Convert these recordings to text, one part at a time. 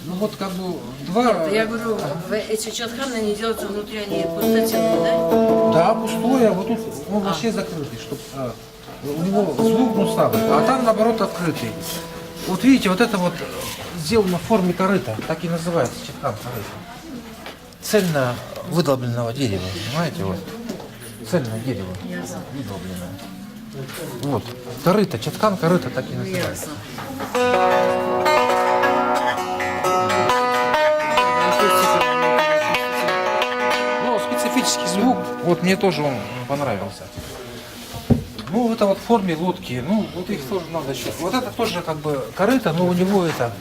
Ну вот как бы два... Я говорю, эти чатканы, они делаются внутри, они пустотелые, да? Да, пустое, вот тут он вообще закрытый, чтобы у него звук ну слабый, а там наоборот открытый. Вот видите, вот это вот сделано в форме корыта, так и называется чаткан корыта. Цельно выдолбленного дерева, понимаете, вот. Цельное дерево, выдолбленное. Вот, корыто, чаткан корыта, так и называется. Ну, специфический звук, вот мне тоже он понравился. Ну, это вот в форме лодки, ну, вот их тоже надо еще. Вот это тоже как бы корыто, но у него это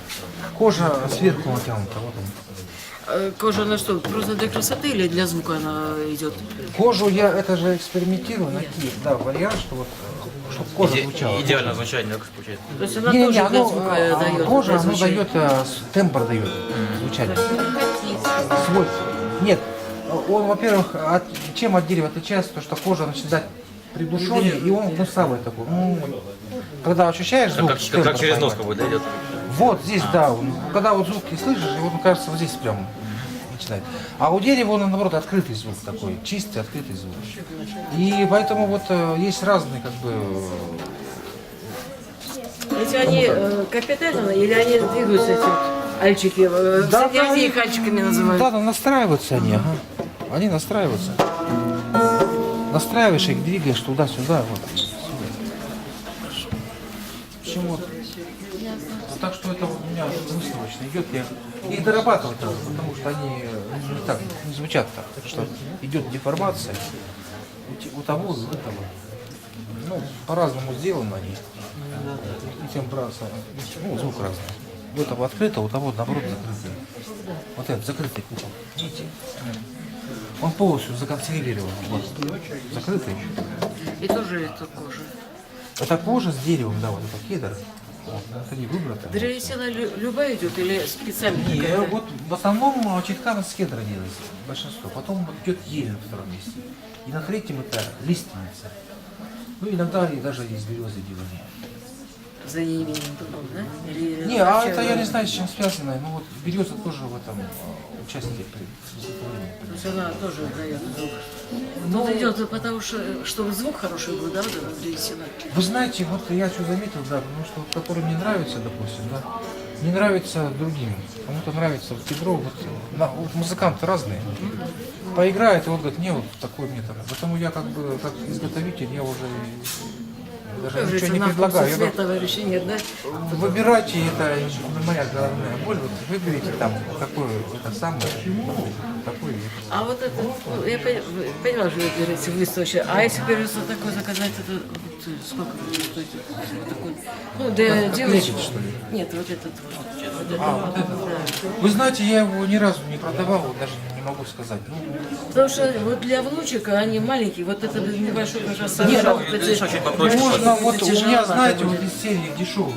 кожа сверху натянута, вот он. Кожа на что? Просто для красоты или для звука она идет? Кожу я, это же экспериментирую, найти, да, вариант, что вот, чтобы кожа звучала. Идеально звучание, как получается. То есть она тоже для звука дает? Кожа, для она звучания? дает, тембр дает звучание. Свой. Нет, он, во-первых, чем от дерева отличается, то что кожа начинает придушенный, и он гнусавый такой. Когда ощущаешь звук, Как через нос как бы идет. вот здесь, да, когда вот звук не слышишь, и он кажется вот здесь прям начинает. А у дерева он наоборот открытый звук такой, чистый открытый звук. И поэтому вот есть разные как бы. Эти они капитально или они двигаются, эти вот альчики? Да, Кстати, где их альчиками называют? Да, настраиваются они, ага. Они настраиваются. Настраиваешь их, двигаешь туда-сюда. Вот. В общем, вот. Так что это у меня выставочно идет, я и дорабатывать надо, потому что они не так не звучат так, что идет деформация у того и у этого. Ну, по-разному сделаны они. И температура, ну, звук разный. У этого открыто, у того наоборот закрытый. Вот этот закрытый купол. Видите? Он полностью законсервирован. Вот. Закрытый. И тоже это кожа. Это кожа с деревом, да, вот это кедр. Вот, это не выбрато. Древесина любая идет или специально? Не, какая-то? вот в основном читкан с кедра делается, большинство. Потом вот идет ель на втором месте. И на третьем это лиственница. Ну, иногда и даже из березы делали. За неимением другого, да? Или Не, а вообще, это я не знаю, с чем связано. Ну вот береза тоже в этом участие при То есть она тоже дает звук. Ну, Тут идет потому что, чтобы звук хороший был, да, вот эта древесина. Вы знаете, вот я что заметил, да, потому что вот, который мне нравится, допустим, да, не нравится другим. Кому-то нравится вот кедро, вот музыканты разные. Поиграет, и вот говорит, не, вот такой метод. Поэтому я как бы, как изготовитель, я уже даже Как ничего не на предлагаю. Я цвет говорю, товарища нет, да? выбирайте, это не моя головная боль, вот выберите там, какой это самое, такой. А вот это, ну, я поняла, что вы берете выставочный. А если берется такой заказать, это вот, сколько будет стоить? Такой, ну, для девочек. что ли? Нет, вот этот вот. Вот А, вот это. да. Вы знаете, я его ни разу не продавал, вот даже не могу сказать. Ну, Потому что вот для внучика они маленькие, вот это небольшой как раз Нет, сажал, Чуть попроще. можно, вот у меня, тяжеловато знаете, будет. вот из серии дешевых